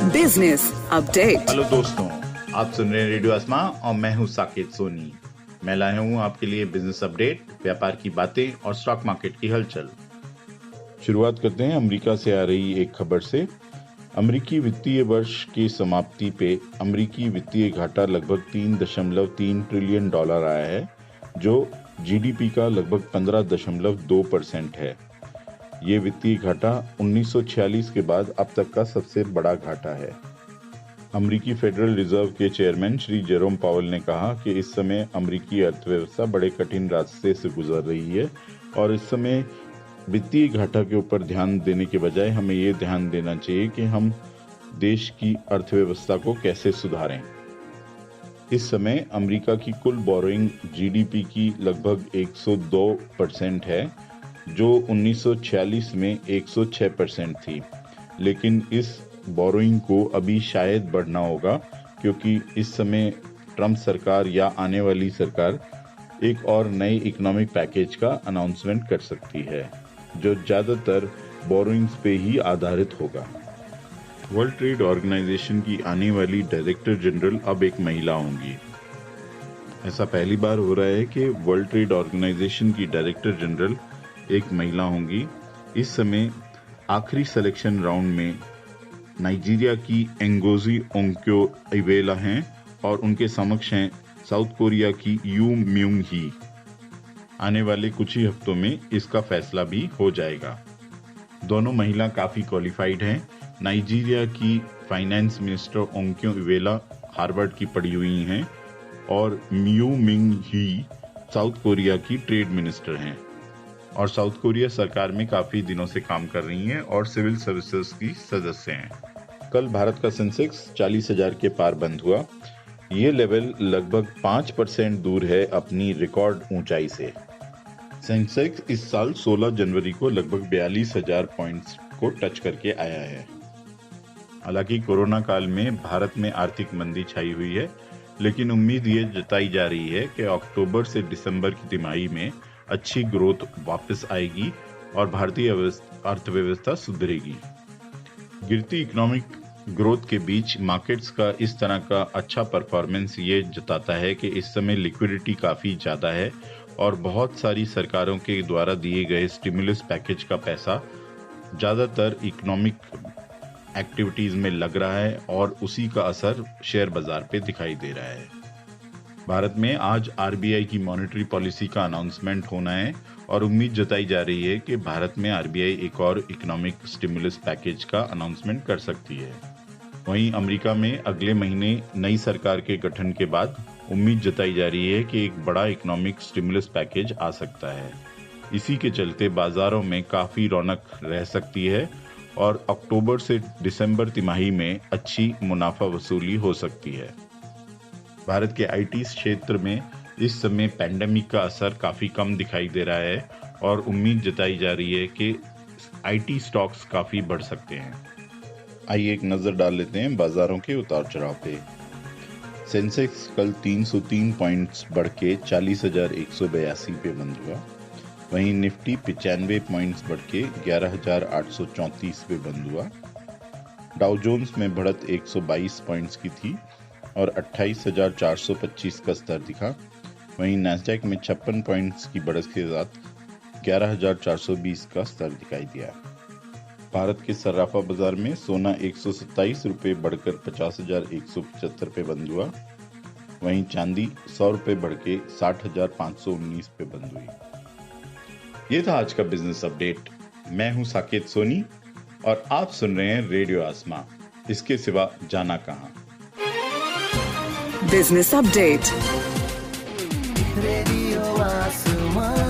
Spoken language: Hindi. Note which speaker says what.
Speaker 1: Business update.
Speaker 2: हेलो दोस्तों, आप सुन रहे हैं रेडियो आसमां और मैं हूं साकेत सोनी। मैं लाया हूं आपके लिए बिजनेस अपडेट, व्यापार की बातें और स्टॉक मार्केट की हलचल। शुरुआत करते हैं अमेरिका से आ रही एक खबर से। अमेरिकी वित्तीय वर्ष की समाप्ति पे अमेरिकी वित्तीय घाटा लगभग 3.3 ट्रिलियन डॉलर आया है, जो जीडीपी का लगभग 15.2% है। ये वित्तीय घाटा 1946 के बाद अब तक का सबसे बड़ा घाटा है। अमेरिकी फेडरल रिजर्व के चेयरमैन श्री जेरोम पावेल ने कहा कि इस समय अमेरिकी अर्थव्यवस्था बड़े कठिन रास्ते से गुजर रही है और इस समय वित्तीय घाटा के ऊपर ध्यान देने के बजाय हमें ये ध्यान देना चाहिए कि हम देश की अर्थव्यवस्था को कैसे सुधारें। इस समय अमेरिका की कुल बोरोइंग जीडीपी की लगभग 102% है, जो 1946 में 106% थी। लेकिन इस बोरोइंग को अभी शायद बढ़ना होगा, क्योंकि इस समय ट्रंप सरकार या आने वाली सरकार एक और नए इकोनॉमिक पैकेज का अनाउंसमेंट कर सकती है, जो ज़्यादातर बोरोइंग्स पे ही आधारित होगा। वर्ल्ड ट्रेड ऑर्गेनाइजेशन की आने वाली डायरेक्टर जनरल अब एक महिला होंगी। ऐसा पहली बार हो रहा है कि वर्ल्ड ट्रेड ऑर्गेनाइजेशन की डायरेक्टर जनरल एक महिला होंगी। इस समय आखिरी सिलेक्शन राउंड में नाइजीरिया की एंगोजी ओंग्क्यो-इवेला हैं और उनके समक्ष हैं साउथ कोरिया की यू म्यूंग ही। आने वाले कुछ ही हफ्तों में इसका फैसला भी हो जाएगा। दोनों महिला काफी क्वालिफाइड हैं। नाइजीरिया की फाइनेंस मिनिस्टर ओंग्क्यो-इवेला हार्वर्ड की पढ़ी हुई हैं और म्यू मिंग ही साउथ कोरिया की ट्रेड मिनिस्टर हैं और साउथ कोरिया सरकार में काफी दिनों से काम कर रही हैं और सिविल सर्विसेज की सदस्य हैं। कल भारत का सेंसेक्स 40,000 के पार बंद हुआ। ये लेवल लगभग 5% दूर है अपनी रिकॉर्ड ऊंचाई से। सेंसेक्स इस साल 16 जनवरी को लगभग 42,000 पॉइंट्स को टच करके आया है। हालांकि कोरोना काल में भारत में आर्थिक मंदी छाई हुई है, लेकिन उम्मीद ये जताई जा रही है कि अक्टूबर से दिसंबर की तिमाही में अच्छी ग्रोथ वापस आएगी और भारतीय अर्थव्यवस्था सुधरेगी। गिरती इकोनॉमिक ग्रोथ के बीच मार्केट्स का इस तरह का अच्छा परफॉर्मेंस ये जताता है कि इस समय लिक्विडिटी काफ़ी ज़्यादा है और बहुत सारी सरकारों के द्वारा दिए गए स्टिमुलस पैकेज का पैसा ज़्यादातर इकोनॉमिक एक्टिविटीज़ में लग रहा है और उसी का असर शेयर बाजार पे दिखाई दे रहा है। भारत में आज आरबीआई की मॉनेटरी पॉलिसी का अनाउंसमेंट होना है और उम्मीद जताई जा रही है कि भारत में आरबीआई एक और इकोनॉमिक स्टिमुलस पैकेज का अनाउंसमेंट कर सकती है। वहीं अमेरिका में अगले महीने नई सरकार के गठन के बाद उम्मीद जताई जा रही है कि एक बड़ा इकोनॉमिक स्टिमुलस पैकेज आ सकता है। इसी के चलते बाजारों में काफ़ी रौनक रह सकती है और अक्टूबर से दिसंबर तिमाही में अच्छी मुनाफा वसूली हो सकती है। भारत के आईटी क्षेत्र में इस समय पैंडेमिक का असर काफ़ी कम दिखाई दे रहा है और उम्मीद जताई जा रही है कि आईटी स्टॉक्स काफ़ी बढ़ सकते हैं। आइए एक नज़र डाल लेते हैं बाजारों के उतार चढ़ाव पे। सेंसेक्स कल 303 पॉइंट्स बढ़ के 40,182 पे बंद हुआ। वहीं निफ्टी 95 पॉइंट्स बढ़ के 11,834 पे बंद हुआ। डाउ जोन्स में बढ़त 122 पॉइंट्स की थी और 28,425 का स्तर दिखा। वहीं नैस्डैक में 56 पॉइंट्स की बढ़त के साथ 11,420 का स्तर दिखाई दिया। भारत के सर्राफा बाजार में सोना 127 रुपये बढ़कर 50,175 पे बंद हुआ। वहीं चांदी 100 रुपये बढ़ के 60,519 पे बंद हुई। ये था आज का बिजनेस अपडेट। मैं हूं साकेत सोनी और आप सुन रहे हैं रेडियो आसमां। इसके सिवा जाना कहां।
Speaker 1: Business update.
Speaker 3: रेडियो आसमां।